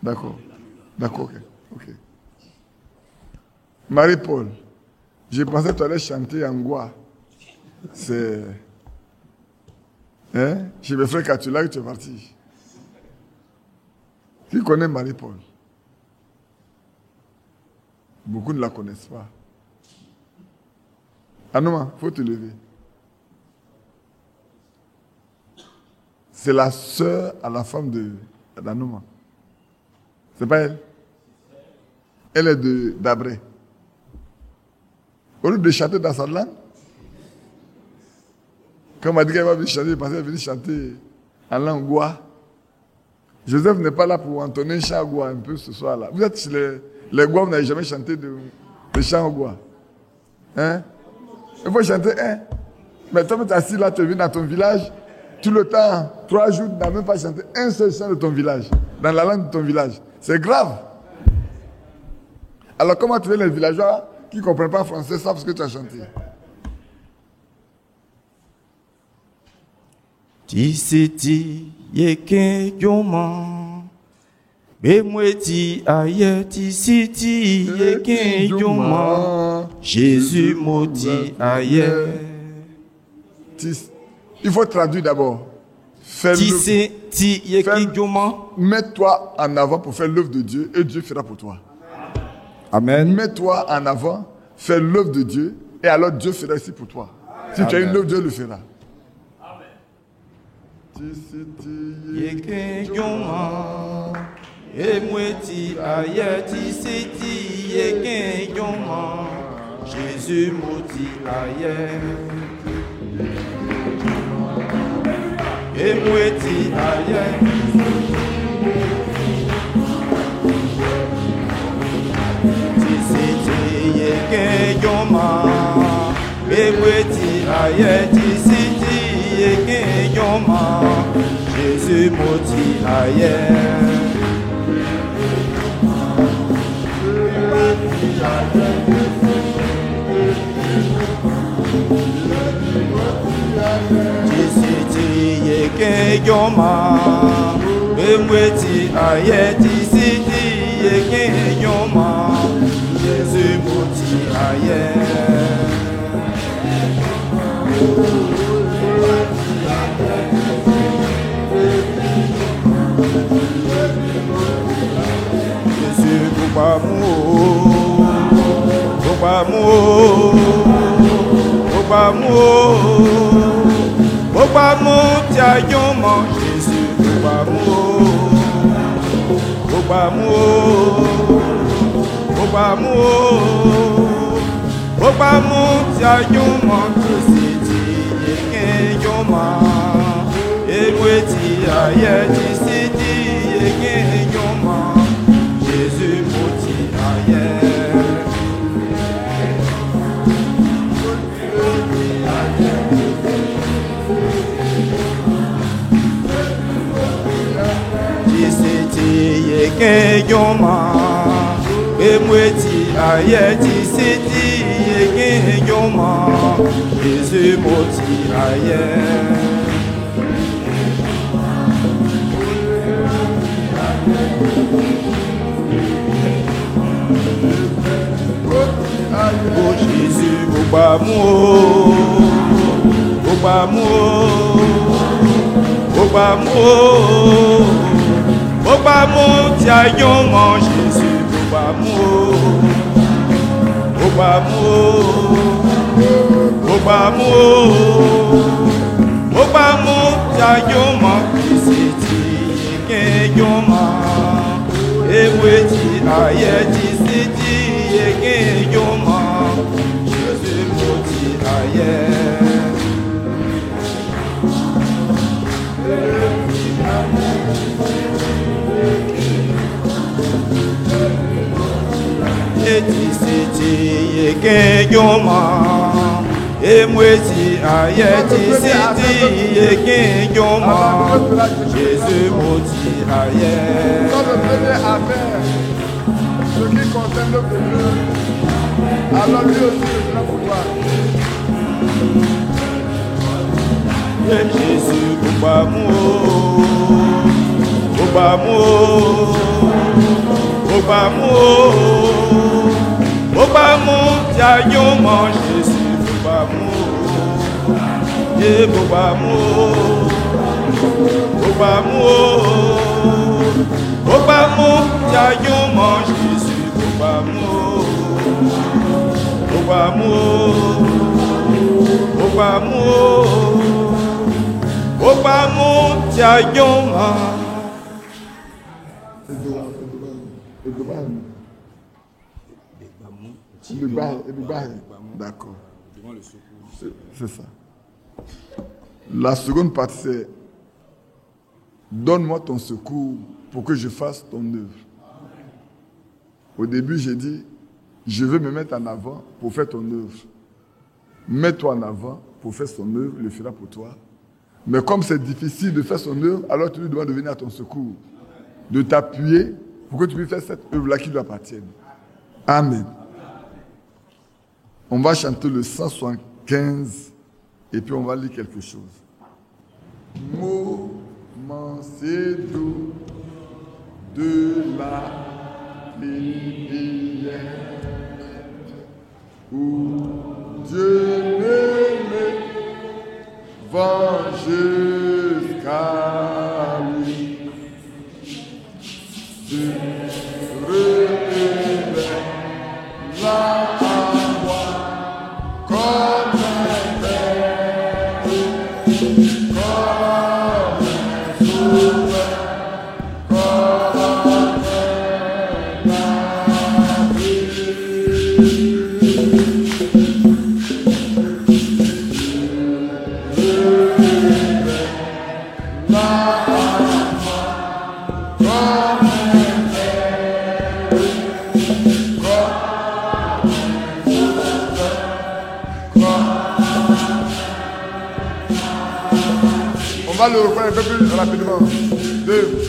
D'accord. D'accord, ok. Marie-Paul, je pensais que tu allais chanter en Goua. C'est... Hein? Chez mes frères Katula, tu es parti. Qui connaît Marie-Paul? Beaucoup ne la connaissent pas. Anouma, il faut te lever. C'est la sœur à la femme d'Anouma. C'est pas elle? Elle est d'Abré. Au lieu de chanter dans sa langue, quand on m'a dit qu'elle va venir chanter, parce qu'elle est venue chanter en langue Goua. Joseph n'est pas là pour entonner un chant Goua un peu ce soir-là. Vous êtes chez les Goua, vous n'avez jamais chanté de chant Goua. Hein? Il faut chanter un. Mais toi, tu es assis là, tu es venu dans ton village, tout le temps, 3 jours, tu n'as même pas chanté un seul chant de ton village, dans la langue de ton village. C'est grave. Alors comment tu veux les villageois qui ne comprennent pas français savent ce que tu as chanté? Tisiti yeke yoma bemweti aye tisiti yeke yoma Jésus moti aye. Il faut traduire d'abord. Tisiti yeke yoma. Mets-toi en avant pour faire l'œuvre de Dieu et Dieu fera pour toi. Amen. Mets-toi en avant, fais l'œuvre de Dieu et alors Dieu fera ici pour toi. Si Amen. Tu as une œuvre, Dieu le fera. Yeke yoma emweti aye tisiti yeke yoma Jésus moti aye emweti aye tisiti yeke yoma emweti aye tisiti yeke yoma Jésus moti aye. Tisiti yeke yoma emweti aye tisiti yeke yoma Jésus moti aye. Jésus Obamo tia yoma Jésus Obamo tia yoma tisiti yeke yoma emweti aye tisiti yeke yoma Jésus moti aye. Tisiti yeke yoma emweti aye tisiti yeke yoma Jésus moti aye. Oh Jésus, Obamo, tia yoma Jésus, Obamo, tia yoma tisiti yeke yoma emweti aye tisiti yeke yoma Jésus moti aye. Tisiti yeke yoma emweti aye tisiti yeke yoma Jésus moti aye. Quand le premier a fait ce qui concerne l'œuvre de Dieu, alors lui aussi le fera pour toi. Jésus D'accord. C'est ça. La seconde partie, c'est donne-moi ton secours pour que je fasse ton œuvre. Au début, j'ai dit, je veux me mettre en avant pour faire ton œuvre. Mets-toi en avant pour faire son œuvre, il le fera pour toi. Mais comme c'est difficile de faire son œuvre, alors tu lui demandes de venir à ton secours, de t'appuyer pour que tu puisses faire cette œuvre-là qui lui appartienne. Amen. On va chanter le 175 et puis on va lire quelque chose. Moment c'est doux de la prière où Dieu me va jusqu'à lui. Je relève la comme un père, comme un sauveur, comme un abri. On va le reprendre un peu plus rapidement. 2.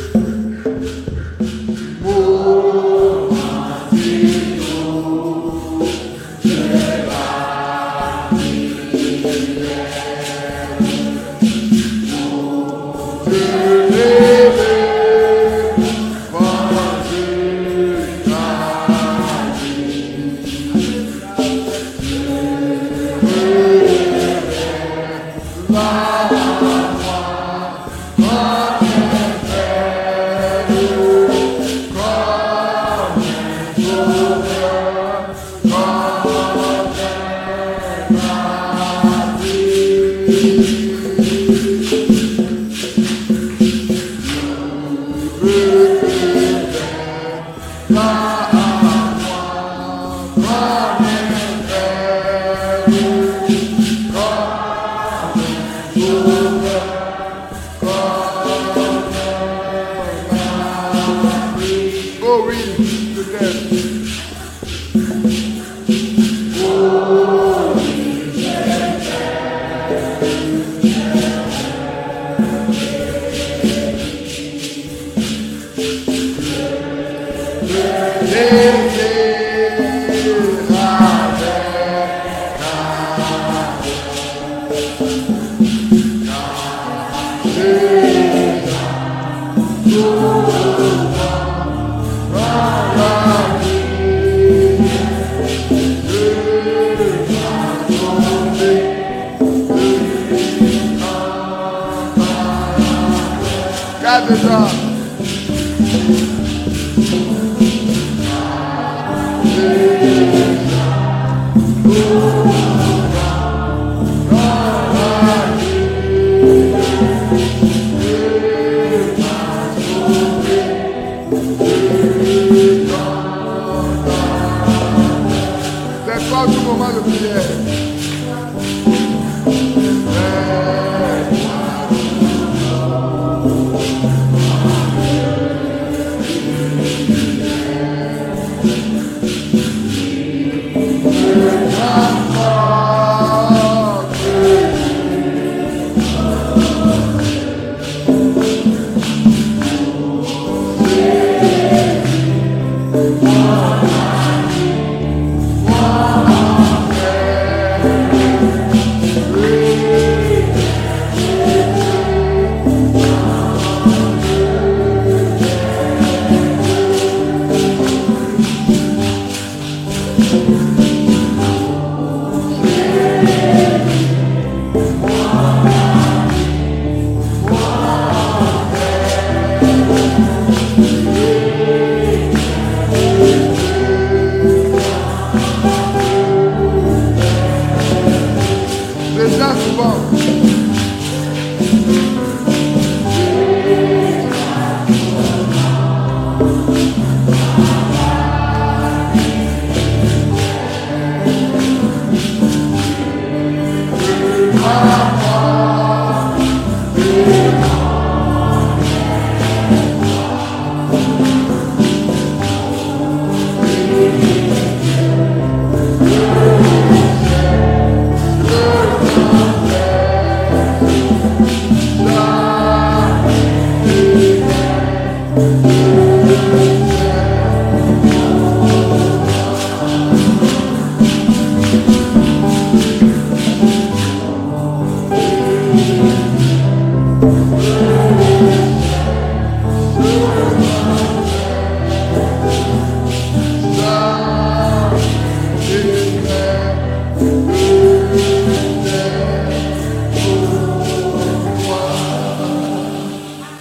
C'est pas du moment de prière. devant.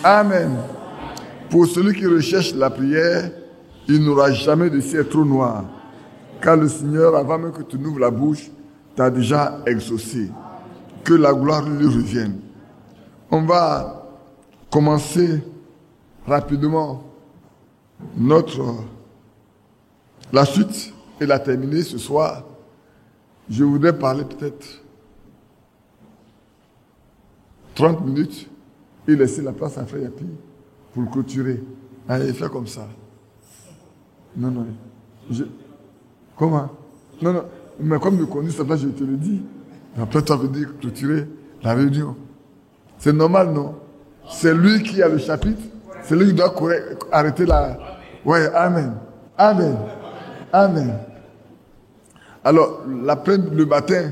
Amen. Pour celui qui recherche la prière, il n'aura jamais de ciel trop noir. Car le Seigneur, avant même que tu n'ouvres la bouche, t'a déjà exaucé. Que la gloire lui revienne. On va commencer rapidement la suite et la terminer ce soir. Je voudrais parler peut-être 30 minutes et laisser la place à Frère Yapi pour clôturer. Allez, fais comme ça. Non. Comment? Non. Mais comme me connais, ça va, je te le dis. Après, tu vas dire clôturer la réunion. C'est normal, non? C'est lui qui a le chapitre. C'est lui qui doit arrêter la... Ouais, amen. Alors, le matin,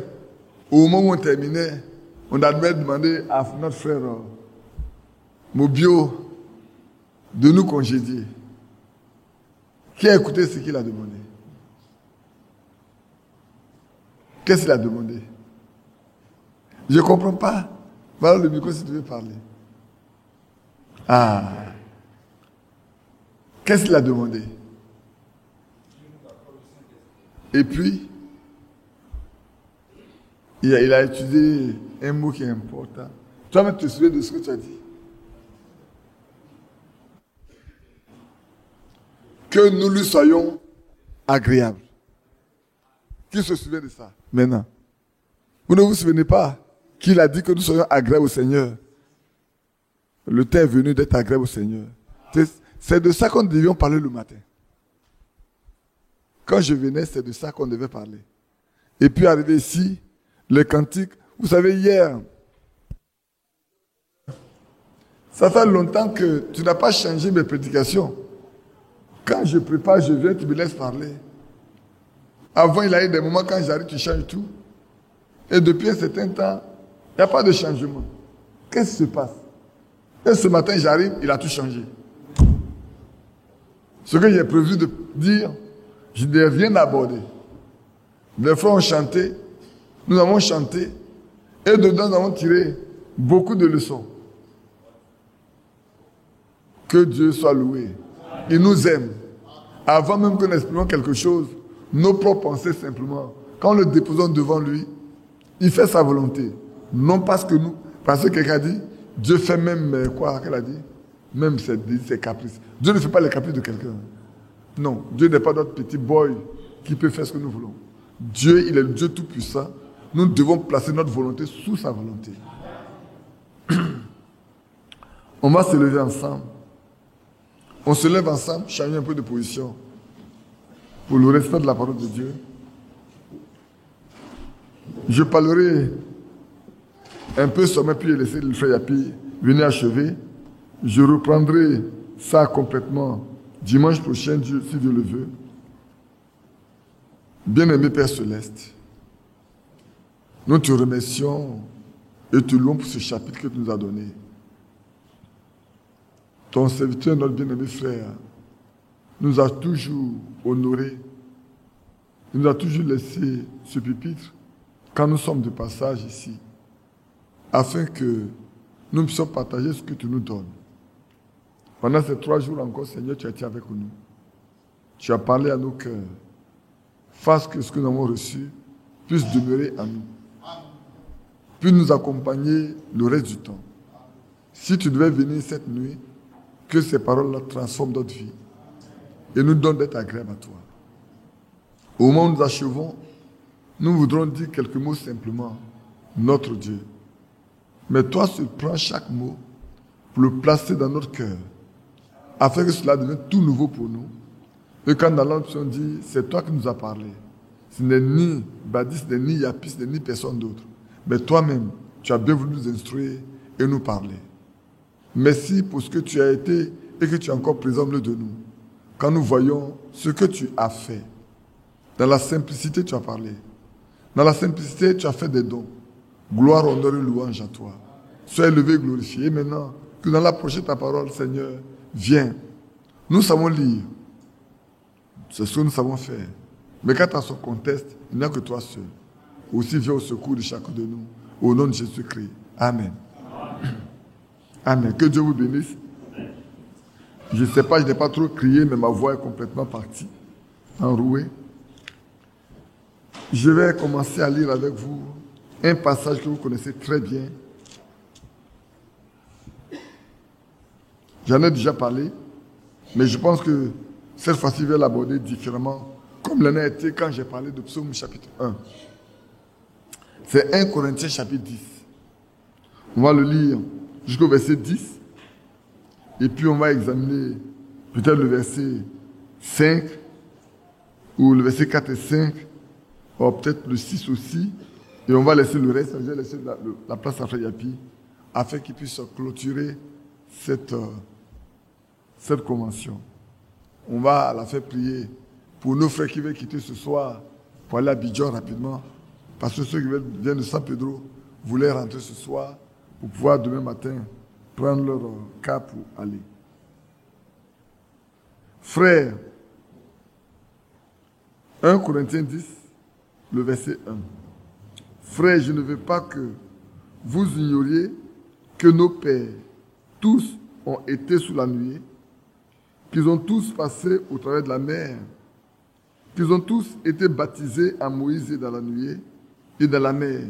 au moment où on terminait, on a demandé à notre frère Mobio de nous congédier. Qui a écouté ce qu'il a demandé? Qu'est-ce qu'il a demandé? Je ne comprends pas. Voilà le micro si tu veux parler. Ah. Qu'est-ce qu'il a demandé? Et puis, il a utilisé un mot qui est important. Toi-même, tu te souviens de ce que tu as dit? Que nous lui soyons agréables. Qui se souvient de ça maintenant? Vous ne vous souvenez pas qu'il a dit que nous soyons agréables au Seigneur? Le temps est venu d'être agréable au Seigneur. C'est de ça qu'on devait parler le matin. Quand je venais, c'est de ça qu'on devait parler. Et puis arrivé ici, les cantiques. Vous savez, hier, ça fait longtemps que tu n'as pas changé mes prédications. Quand je prépare, je viens, tu me laisses parler. Avant, il y a eu des moments quand j'arrive, tu changes tout. Et depuis un certain temps, il n'y a pas de changement. Qu'est-ce qui se passe? Et ce matin, j'arrive, il a tout changé. Ce que j'ai prévu de dire, je n'ai rien abordé. Les frères ont chanté, nous avons chanté, et dedans, nous avons tiré beaucoup de leçons. Que Dieu soit loué. Il nous aime. Avant même que nous exprimons quelque chose, nos propres pensées simplement, quand nous le déposons devant lui, il fait sa volonté. Non parce que quelqu'un a dit, Dieu fait même quoi qu'elle a dit? Même ses caprices. Dieu ne fait pas les caprices de quelqu'un. Non, Dieu n'est pas notre petit boy qui peut faire ce que nous voulons. Dieu, il est le Dieu tout-puissant. Nous devons placer notre volonté sous sa volonté. On va se lever ensemble. On se lève ensemble, changer un peu de position pour le respect de la parole de Dieu. Je parlerai un peu sommet, puis laisser le frère Yapi venir achever. Je reprendrai ça complètement dimanche prochain, si Dieu le veut. Bien-aimé Père Céleste, nous te remercions et te louons pour ce chapitre que tu nous as donné. Ton serviteur, notre bien-aimé frère, nous a toujours honorés. Il nous a toujours laissé ce pupitre quand nous sommes de passage ici, afin que nous puissions partager ce que tu nous donnes. Pendant ces 3 jours encore, Seigneur, tu as été avec nous. Tu as parlé à nos cœurs. Fasse que ce que nous avons reçu puisse demeurer en nous. puis nous accompagner le reste du temps. Si tu devais venir cette nuit, que ces paroles-là transforment notre vie et nous donnent d'être agréables à toi. Au moment où nous achevons, nous voudrons dire quelques mots simplement. Notre Dieu. Mais toi, tu prends chaque mot pour le placer dans notre cœur, afin que cela devienne tout nouveau pour nous. Et quand dans l'autre, on dit, c'est toi qui nous as parlé. Ce n'est ni Badis, ce n'est ni Yapis, ce n'est ni personne d'autre. Mais toi-même, tu as bien voulu nous instruire et nous parler. Merci pour ce que tu as été et que tu es encore présent au milieu de nous. Quand nous voyons ce que tu as fait, dans la simplicité, tu as parlé. Dans la simplicité, tu as fait des dons. Gloire, honneur et louange à toi. Sois élevé et glorifié. Et maintenant, que dans l'approche de ta parole, Seigneur, viens. Nous savons lire. C'est ce que nous savons faire. Mais quand à son conteste, il n'y a que toi seul. Aussi viens au secours de chacun de nous. Au nom de Jésus-Christ. Amen. Amen. Que Dieu vous bénisse. Je ne sais pas, je n'ai pas trop crié, mais ma voix est complètement partie, enrouée. Je vais commencer à lire avec vous un passage que vous connaissez très bien. J'en ai déjà parlé, mais je pense que cette fois-ci, je vais l'aborder différemment, comme l'en a été quand j'ai parlé de Psaume chapitre 1. C'est 1 Corinthiens chapitre 10. On va le lire jusqu'au verset 10. Et puis on va examiner peut-être le verset 5, ou le verset 4 et 5, ou peut-être le 6 aussi. Et on va laisser le reste, je vais laisser la place à Frère Yapi, afin qu'il puisse clôturer cette convention. On va la faire prier pour nos frères qui veulent quitter ce soir pour aller à Abidjan rapidement, parce que ceux qui viennent de San Pedro voulaient rentrer ce soir pour pouvoir demain matin prendre leur cas pour aller. Frères, 1 Corinthiens 10, le verset 1. Frères, je ne veux pas que vous ignoriez que nos pères, tous ont été sous la nuée, qu'ils ont tous passé au travers de la mer, qu'ils ont tous été baptisés à Moïse et dans la nuée et dans la mer,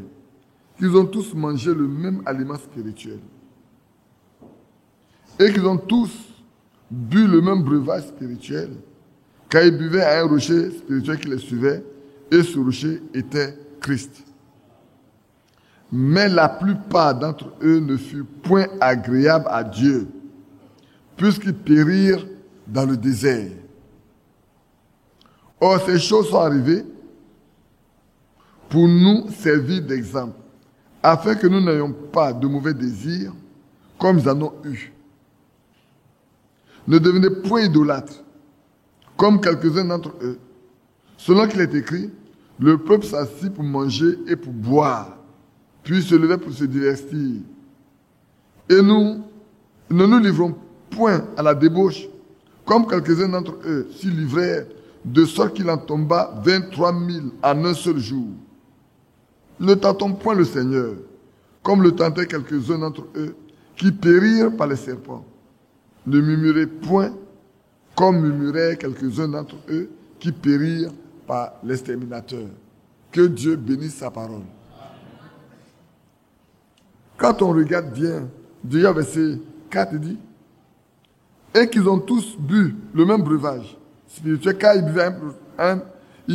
qu'ils ont tous mangé le même aliment spirituel, et qu'ils ont tous bu le même breuvage spirituel, car ils buvaient à un rocher spirituel qui les suivait, et ce rocher était Christ. Mais la plupart d'entre eux ne furent point agréables à Dieu, puisqu'ils périrent dans le désert. Or, ces choses sont arrivées pour nous servir d'exemple, afin que nous n'ayons pas de mauvais désirs, comme ils en ont eu. Ne devenez point idolâtres, comme quelques-uns d'entre eux. Selon qu'il est écrit, le peuple s'assit pour manger et pour boire, puis se levait pour se divertir. Et nous ne nous livrons point à la débauche, comme quelques-uns d'entre eux s'y livrèrent, de sorte qu'il en tomba 23 000 en un seul jour. Ne tentons point le Seigneur, comme le tentaient quelques-uns d'entre eux, qui périrent par les serpents. Ne murmurez point, comme murmuraient quelques-uns d'entre eux, qui périrent par l'exterminateur. Que Dieu bénisse sa parole. Quand on regarde bien, déjà verset 4 dit, et qu'ils ont tous bu le même breuvage spirituel, car ils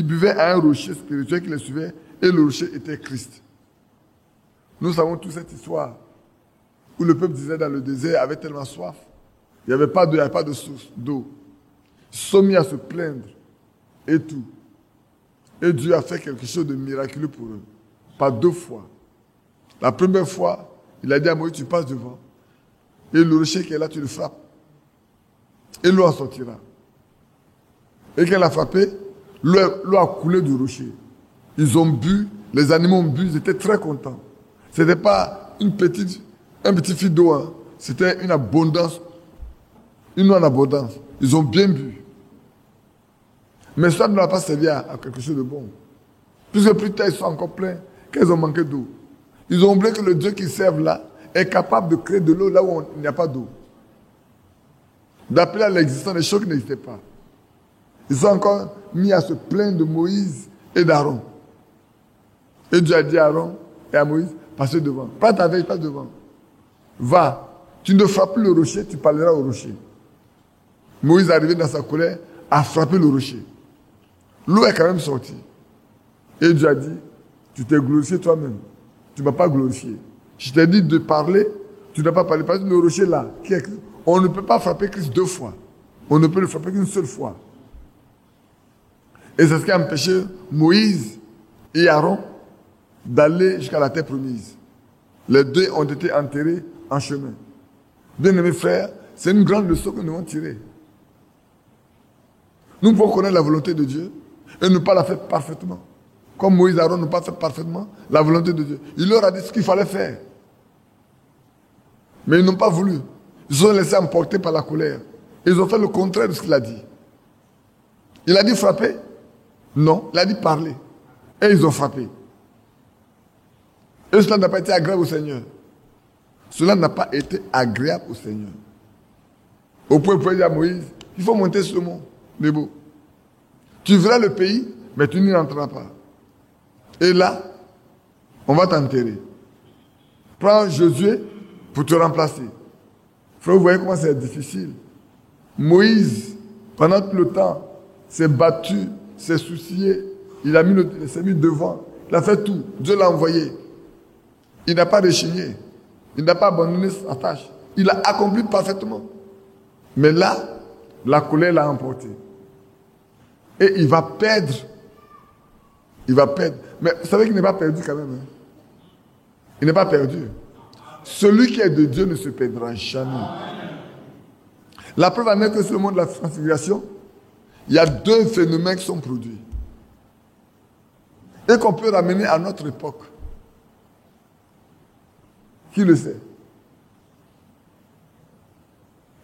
buvaient à un rocher spirituel qui les suivait, et le rocher était Christ. Nous savons toute cette histoire où le peuple disait dans le désert, avait tellement soif, il n'y avait pas d'eau, il n'y avait pas de source d'eau. Ils se sont mis à se plaindre et tout. Et Dieu a fait quelque chose de miraculeux pour eux. Par 2 fois. La première fois, il a dit à Moïse, tu passes devant. Et le rocher qui est là, tu le frappes. Et l'eau en sortira. Et quand elle a frappé, l'eau a coulé du rocher. Ils ont bu, les animaux ont bu, ils étaient très contents. Ce n'était pas un petit fil d'eau, hein. C'était une abondance, une eau en abondance. Ils ont bien bu. Mais ça ne leur a pas servi à quelque chose de bon. Puisque plus tard, ils sont encore pleins, qu'ils ont manqué d'eau. Ils ont oublié que le Dieu qu'ils servent là est capable de créer de l'eau là où il n'y a pas d'eau. D'appeler à l'existence des choses qui n'existaient pas. Ils sont encore mis à se plaindre de Moïse et d'Aaron. Et Dieu a dit à Aaron et à Moïse, passer devant. Prends ta veille, passe devant. Va. Tu ne frappes plus le rocher, tu parleras au rocher. Moïse est arrivé dans sa colère, a frappé le rocher. L'eau est quand même sortie. Et Dieu a dit, tu t'es glorifié toi-même. Tu ne m'as pas glorifié. Je t'ai dit de parler, tu n'as pas parlé. Parce que le rocher là, on ne peut pas frapper Christ 2 fois. On ne peut le frapper qu'une seule fois. Et c'est ce qui a empêché Moïse et Aaron d'aller jusqu'à la terre promise. Les 2 ont été enterrés en chemin. Bien-aimés frères, c'est une grande leçon que nous devons tirer. Nous pouvons connaître la volonté de Dieu et ne pas la faire parfaitement. Comme Moïse et Aaron n'ont pas fait parfaitement la volonté de Dieu. Il leur a dit ce qu'il fallait faire. Mais ils n'ont pas voulu. Ils se sont laissés emporter par la colère. Ils ont fait le contraire de ce qu'il a dit. Il a dit frapper? Non, il a dit parler. Et ils ont frappé. Et cela n'a pas été agréable au Seigneur. Cela n'a pas été agréable au Seigneur. Au point où il pouvait dire à Moïse, il faut monter sur le mont Nebo. Tu verras le pays, mais tu n'y entreras pas. Et là, on va t'enterrer. Prends Josué pour te remplacer. Frère, vous voyez comment c'est difficile. Moïse, pendant tout le temps, s'est battu, s'est soucié. Il s'est mis devant. Il a fait tout. Dieu l'a envoyé. Il n'a pas rechigné. Il n'a pas abandonné sa tâche. Il a accompli parfaitement. Mais là, la colère l'a emporté. Et il va perdre. Il va perdre. Mais vous savez qu'il n'est pas perdu quand même. Hein? Il n'est pas perdu. Celui qui est de Dieu ne se perdra jamais. La preuve en est que sur le monde de la transfiguration, il y a 2 phénomènes qui sont produits. Et qu'on peut ramener à notre époque. Qui le sait?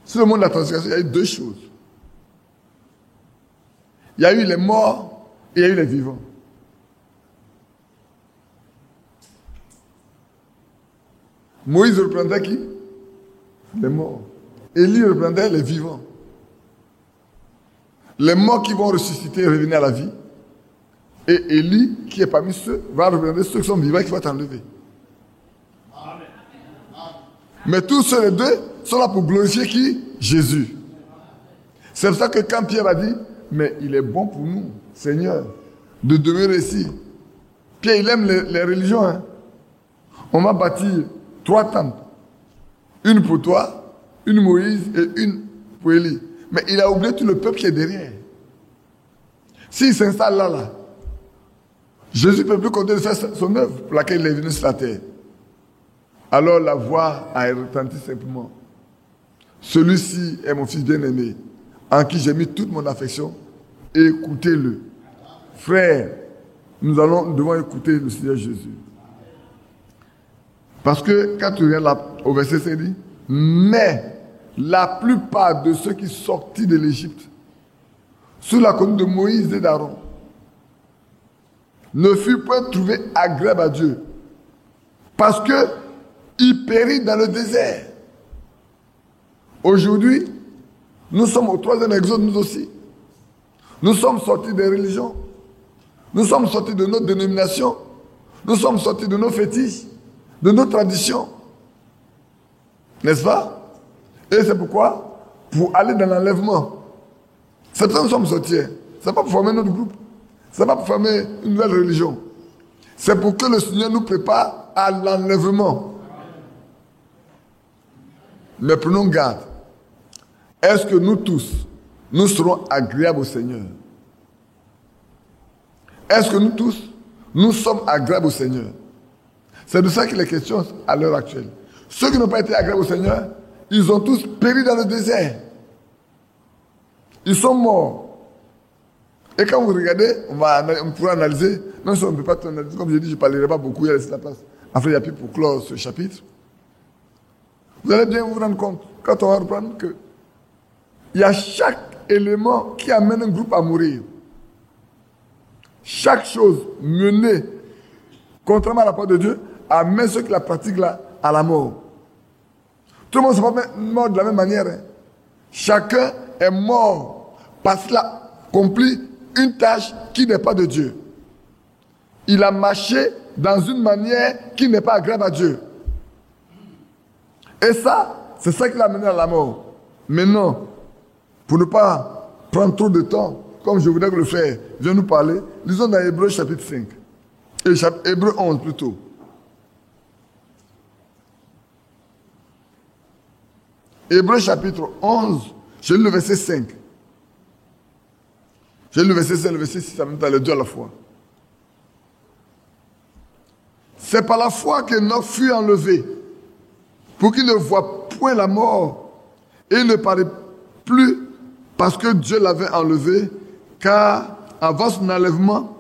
Sur le monde de la transfiguration, il y a eu 2 choses. Il y a eu les morts et il y a eu les vivants. Moïse représentait qui? Les morts. Élie représentait les vivants. Les morts qui vont ressusciter et revenir à la vie. Et Élie, qui est parmi ceux, va représenter ceux qui sont vivants et qui vont être enlevés. Mais tous ceux les 2 sont là pour glorifier qui? Jésus. C'est pour ça que quand Pierre a dit, mais il est bon pour nous, Seigneur, de demeurer ici. Pierre, il aime les religions. Hein? On va bâtir 3 tentes. Une pour toi, une Moïse et une pour Élie. Mais il a oublié tout le peuple qui est derrière. S'il s'installe là, Jésus ne peut plus compter de faire son œuvre pour laquelle il est venu sur la terre. Alors la voix a retenti simplement. Celui-ci est mon fils bien-aimé, en qui j'ai mis toute mon affection. Écoutez-le. Frères, nous devons écouter le Seigneur Jésus. Parce que quand tu regardes au verset 5, il dit, mais la plupart de ceux qui sortis de l'Égypte, sous la conduite de Moïse et d'Aaron, ne furent pas trouvés agréables à Dieu. Parce que ils périrent dans le désert. Aujourd'hui, nous sommes au 3e exode, nous aussi. Nous sommes sortis des religions. Nous sommes sortis de notre dénomination. Nous sommes sortis de nos fétiches, de nos traditions. N'est-ce pas? Et c'est pourquoi, pour aller dans l'enlèvement, c'est pour ça que nous sommes sortis. Ce n'est pas pour former notre groupe. Ce n'est pas pour former une nouvelle religion. C'est pour que le Seigneur nous prépare à l'enlèvement. Mais prenons garde. Est-ce que nous tous, nous serons agréables au Seigneur? Est-ce que nous tous, nous sommes agréables au Seigneur? C'est de ça qu'il est question à l'heure actuelle. Ceux qui n'ont pas été agréables au Seigneur, ils ont tous péri dans le désert. Ils sont morts. Et quand vous regardez, on pourra analyser, même si on ne peut pas tout analyser, comme je dis, je ne parlerai pas beaucoup, il y a laissé la place. Après, il y a plus pour clore ce chapitre. Vous allez bien vous rendre compte, quand on va reprendre, que il y a chaque élément qui amène un groupe à mourir. Chaque chose menée, contrairement à la parole de Dieu, amène ceux qui la pratiquent là à la mort. Tout le monde ne s'est pas mort de la même manière. Hein. Chacun est mort parce qu'il a accompli une tâche qui n'est pas de Dieu. il a marché dans une manière qui n'est pas agréable à Dieu. Et ça, c'est ça qui l'a mené à la mort. Maintenant, pour ne pas prendre trop de temps, comme je voudrais que le frère vienne nous parler, lisons dans Hébreux chapitre 5. Et Hébreux 11 plutôt. Hébreux chapitre 11, j'ai lu le verset 5. J'ai lu le verset 5, le verset 6, en même temps, les deux à la fois. C'est par la foi qu'Enoch fut enlevé, pour qu'il ne voie point la mort, et il ne paraît plus parce que Dieu l'avait enlevé, car avant son enlèvement,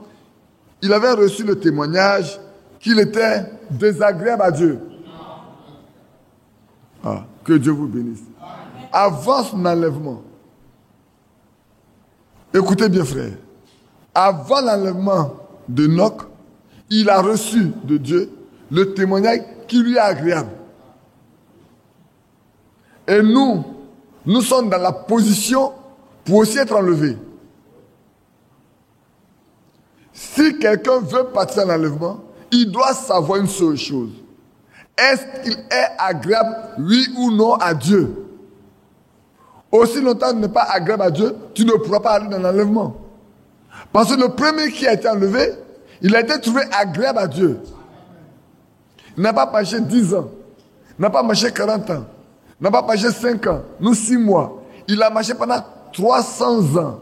il avait reçu le témoignage qu'il était désagréable à Dieu. Ah, que Dieu vous bénisse. Avant son enlèvement, écoutez bien frère, avant l'enlèvement d'Enoch, il a reçu de Dieu le témoignage qui lui est agréable. Et nous sommes dans la position pour aussi être enlevés. Si quelqu'un veut partir à l'enlèvement, il doit savoir une seule chose. Est-ce qu'il est agréable, oui ou non, à Dieu? Aussi longtemps qu'il n'est pas agréable à Dieu, tu ne pourras pas aller dans l'enlèvement. Parce que le premier qui a été enlevé, il a été trouvé agréable à Dieu. Il n'a pas marché 10 ans. Il n'a pas marché 40 ans. Il n'a pas marché 5 ans. Nous 6 mois. Il a marché pendant 300 ans.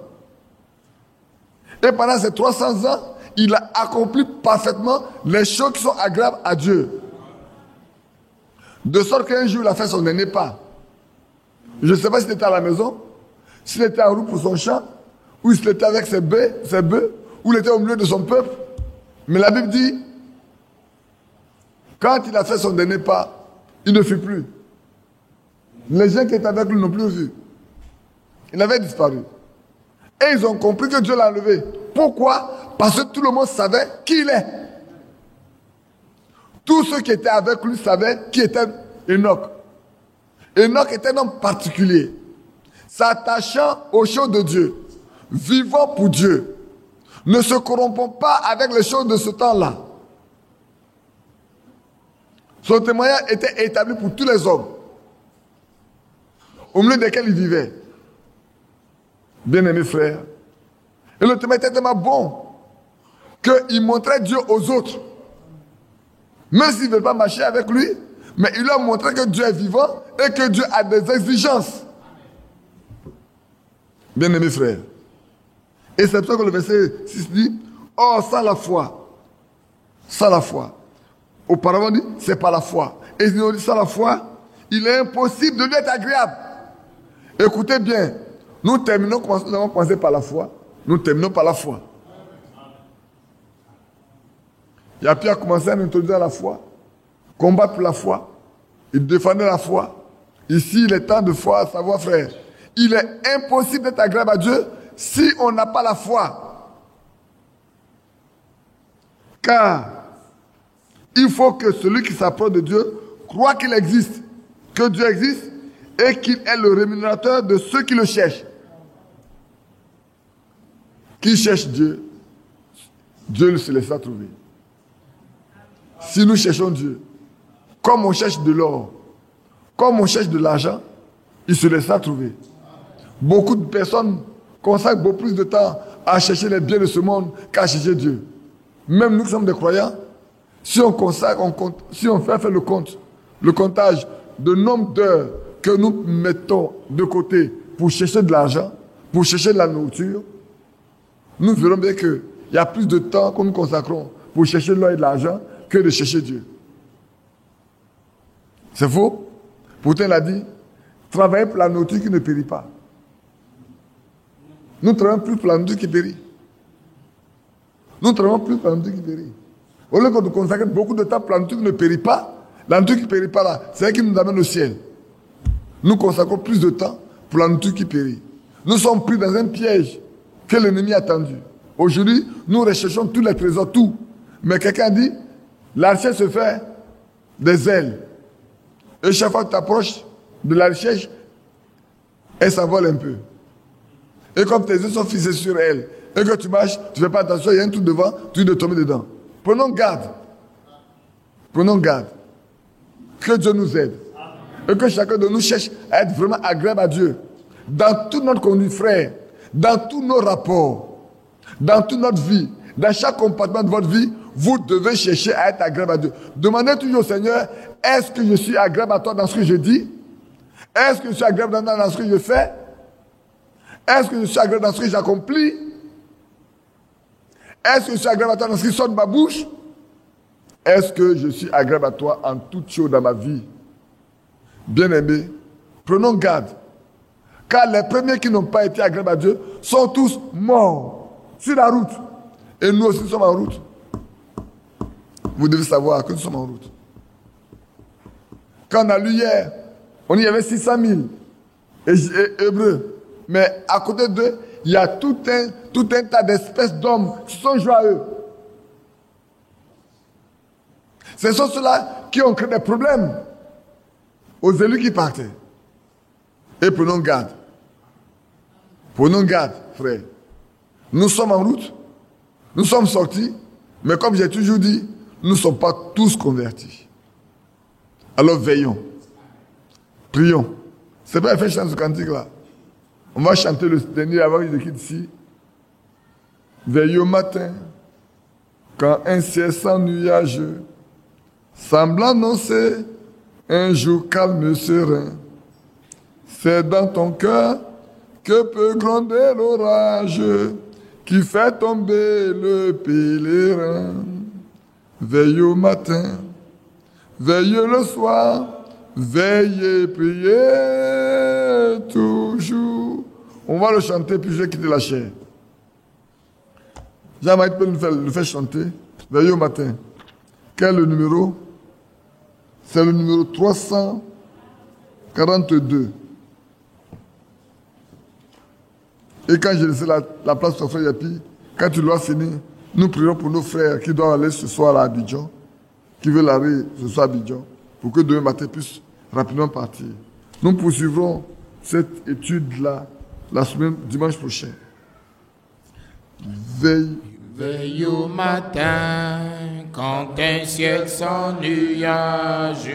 Et pendant ces 300 ans, il a accompli parfaitement les choses qui sont agréables à Dieu. De sorte qu'un jour, il a fait son dernier pas. Je ne sais pas s'il était à la maison, s'il était en route pour son champ, ou s'il était avec ses bœufs, ou il était au milieu de son peuple. Mais la Bible dit, quand il a fait son dernier pas, il ne fut plus. Les gens qui étaient avec lui n'ont plus vu. Il avait disparu. Et ils ont compris que Dieu l'a enlevé. Pourquoi? Parce que tout le monde savait qui il est. Tous ceux qui étaient avec lui savaient qui était Enoch. Enoch était un homme particulier, s'attachant aux choses de Dieu, vivant pour Dieu, ne se corrompant pas avec les choses de ce temps-là. Son témoignage était établi pour tous les hommes, au milieu desquels il vivait. Bien-aimés frères, et le témoignage était tellement bon qu'il montrait Dieu aux autres. Même s'ils ne veulent pas marcher avec lui, mais il leur a montré que Dieu est vivant et que Dieu a des exigences. Bien-aimés frères. Et c'est pour ça que le verset 6 dit, « Or, sans la foi. » Auparavant, on dit, c'est par la foi. Et si on dit sans la foi, il est impossible de lui être agréable. Écoutez bien, nous terminons, nous avons commencé par la foi, nous terminons par la foi. Il a pu commencer à nous introduire la foi, combattre pour la foi, il défendait la foi. Ici, il est temps de foi, savoir frère. Il est impossible d'être agréable à Dieu si on n'a pas la foi. Car il faut que celui qui s'approche de Dieu croit qu'il existe, que Dieu existe et qu'il est le rémunérateur de ceux qui le cherchent. Qui cherche Dieu, Dieu se laissera trouver. Si nous cherchons Dieu, comme on cherche de l'or, comme on cherche de l'argent, il se laissera trouver. Beaucoup de personnes consacrent beaucoup plus de temps à chercher les biens de ce monde qu'à chercher Dieu. Même nous qui sommes des croyants, si on consacre, si on fait le comptage de nombre d'heures que nous mettons de côté pour chercher de l'argent, pour chercher de la nourriture, nous verrons bien qu'il y a plus de temps que nous consacrons pour chercher de l'or et de l'argent que de chercher Dieu. C'est faux? Pourtant, il a dit, travaillez pour la nourriture qui ne périt pas. Nous travaillons plus pour la nourriture qui périt. Nous travaillons plus pour la nourriture qui périt. Au lieu que nous consacrer beaucoup de temps pour la nourriture qui ne périt pas, la nourriture qui ne périt pas là, c'est elle qui nous amène au ciel. Nous consacrons plus de temps pour la nourriture qui périt. Nous sommes pris dans un piège que l'ennemi a tendu. Aujourd'hui, nous recherchons tous les trésors, tout. Mais quelqu'un dit, la recherche se fait des ailes. Et chaque fois que tu t'approches de la recherche, elle s'envole un peu. Et comme tes yeux sont fixés sur elle, et que tu marches, tu ne fais pas attention, il y a un truc devant, tu de tomber dedans. Prenons garde. Prenons garde. Que Dieu nous aide. Et que chacun de nous cherche à être vraiment agréable à Dieu. Dans toute notre conduite, frère. Dans tous nos rapports. Dans toute notre vie. Dans chaque compartiment de votre vie, vous devez chercher à être agréable à Dieu. Demandez toujours au Seigneur, est-ce que je suis agréable à toi dans ce que je dis? Est-ce que je suis agréable dans ce que je fais? Est-ce que je suis agréable dans ce que j'accomplis? Est-ce que je suis agréable à toi dans ce qui sort de ma bouche? Est-ce que je suis agréable à toi en toutes choses dans ma vie? Bien-aimés, prenons garde. Car les premiers qui n'ont pas été agréables à Dieu sont tous morts sur la route. Et nous aussi sommes en route. Vous devez savoir que nous sommes en route. Quand on a lu hier, on y avait 600 000 Hébreux. Mais à côté d'eux, il y a tout un tas d'espèces d'hommes qui sont joyeux. Ce sont ceux-là qui ont créé des problèmes aux élus qui partaient. Et prenons garde. Prenons garde, frère. Nous sommes en route. Nous sommes sortis. Mais comme j'ai toujours dit, nous ne sommes pas tous convertis. Alors veillons. Prions. C'est pas faire chanter ce cantique-là. On va chanter le dernier avant que je quitte ici. Veille au matin, quand un ciel sans nuage semble annoncer un jour calme serein. C'est dans ton cœur que peut gronder l'orage qui fait tomber le pèlerin. Veille au matin, veille le soir, veillez, priez toujours. On va le chanter puis je vais quitter la chair. Jean-Marie peut le faire chanter. Veille au matin. Quel est le numéro? C'est le numéro 342. Et quand j'ai laissé la place au frère Yapi, quand tu l'as fini, nous prions pour nos frères qui doivent aller ce soir à Abidjan, qui veulent aller ce soir à Abidjan, pour que demain matin puissent rapidement partir. Nous poursuivrons cette étude-là la semaine, dimanche prochain. Veille au matin, quand un ciel sans nuage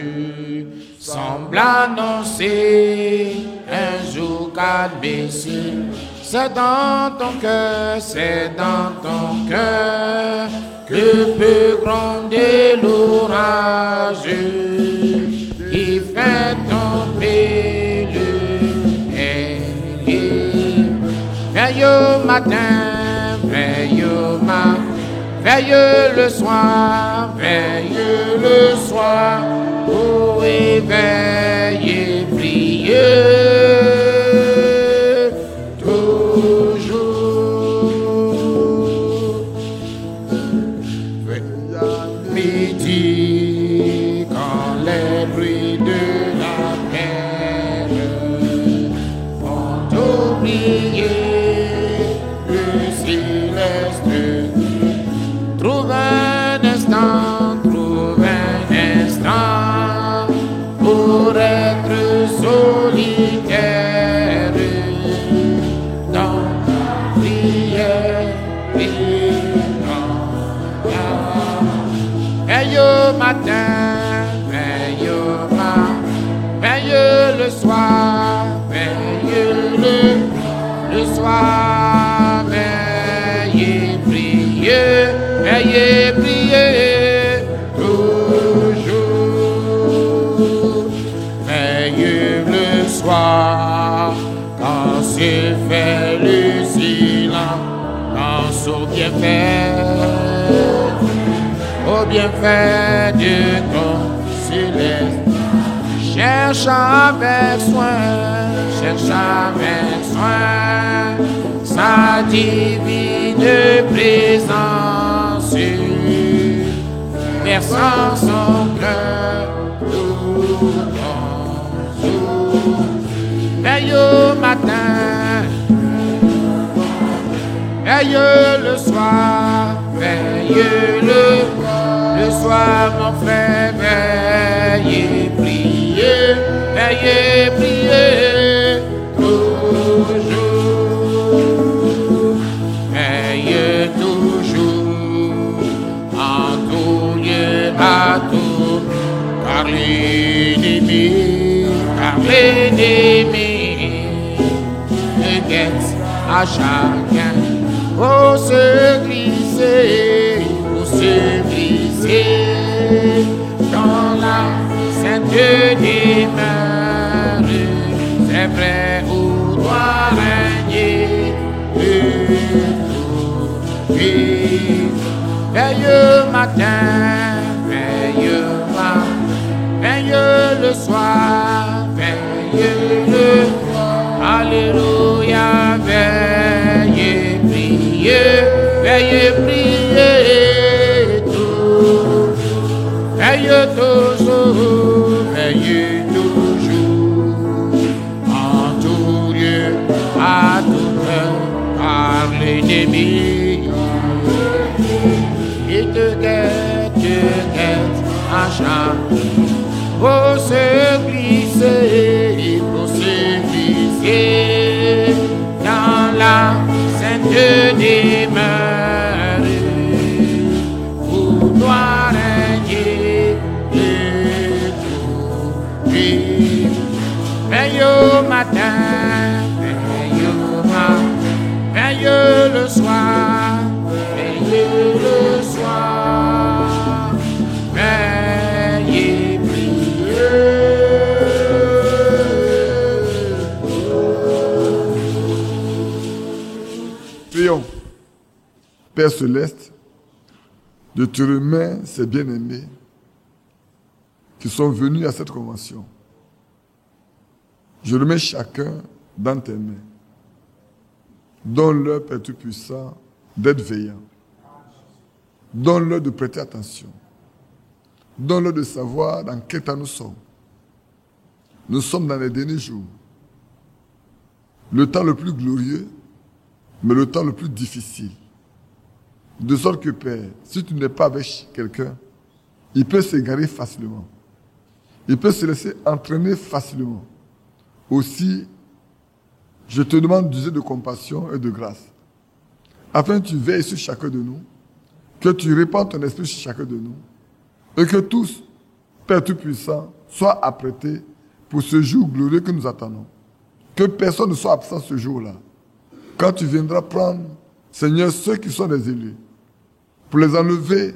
semble annoncer un jour calme et sûr. C'est dans ton cœur que peut gronder l'orage qui fait tomber le pilier. Veille au matin, veille le soir, pour éveiller, prier. Midi, quand les bruits de la terre ont oublié le céleste, trouve un instant pour être solitaire dans ta prière. Veille au matin, veille le soir, veille le soir, veillez, priez toujours. Veille le soir, quand se fait le silence, pense au bienfait de ton céleste. Cherche avec soin sa divine présence, versant son cœur tout ton jour. Veille au matin, veille le soir, veille le soir, mon frère, veillez, priez toujours, veillez toujours en l'ennemi ne guette à chacun pour se glisser dans la sainte demeure. C'est vrai où doit régner le tout. Veille matin, veille le soir, veille le Alléluia, veille prier tout. Veille toujours, en tout lieu, à toute heure, car l'ennemi il te guette à chaque pour se glisser dans la sainte demeure où doit régner le tout. Veille au matin, veille le soir, veille le soir, veille prier. Prions. Père Céleste, je te remets ces bien-aimés qui sont venus à cette convention. Je remets chacun dans tes mains. Donne-leur, Père Tout-Puissant, d'être veillant. Donne-leur de prêter attention. Donne-leur de savoir dans quel temps nous sommes. Nous sommes dans les derniers jours. Le temps le plus glorieux, mais le temps le plus difficile. De sorte que, Père, si tu n'es pas avec quelqu'un, il peut s'égarer facilement. Il peut se laisser entraîner facilement. Aussi, je te demande d'user de compassion et de grâce, afin que tu veilles sur chacun de nous, que tu répandes ton esprit sur chacun de nous, et que tous, Père Tout-Puissant, soient apprêtés pour ce jour glorieux que nous attendons. Que personne ne soit absent ce jour-là. Quand tu viendras prendre, Seigneur, ceux qui sont des élus, pour les enlever,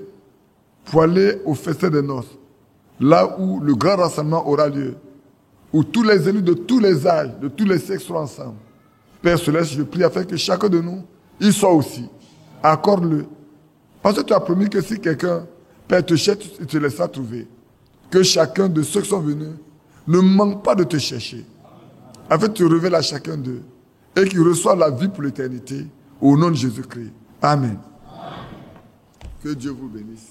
pour aller au festin des noces, là où le grand rassemblement aura lieu, où tous les élus de tous les âges, de tous les sexes seront ensemble. Père Céleste, je prie afin que chacun de nous, il soit aussi. Accorde-le. Parce que tu as promis que si quelqu'un, Père, te cherche, il te laissera trouver. Que chacun de ceux qui sont venus ne manque pas de te chercher. Afin que tu révèles à chacun d'eux et qu'ils reçoivent la vie pour l'éternité au nom de Jésus-Christ. Amen. Que Dieu vous bénisse.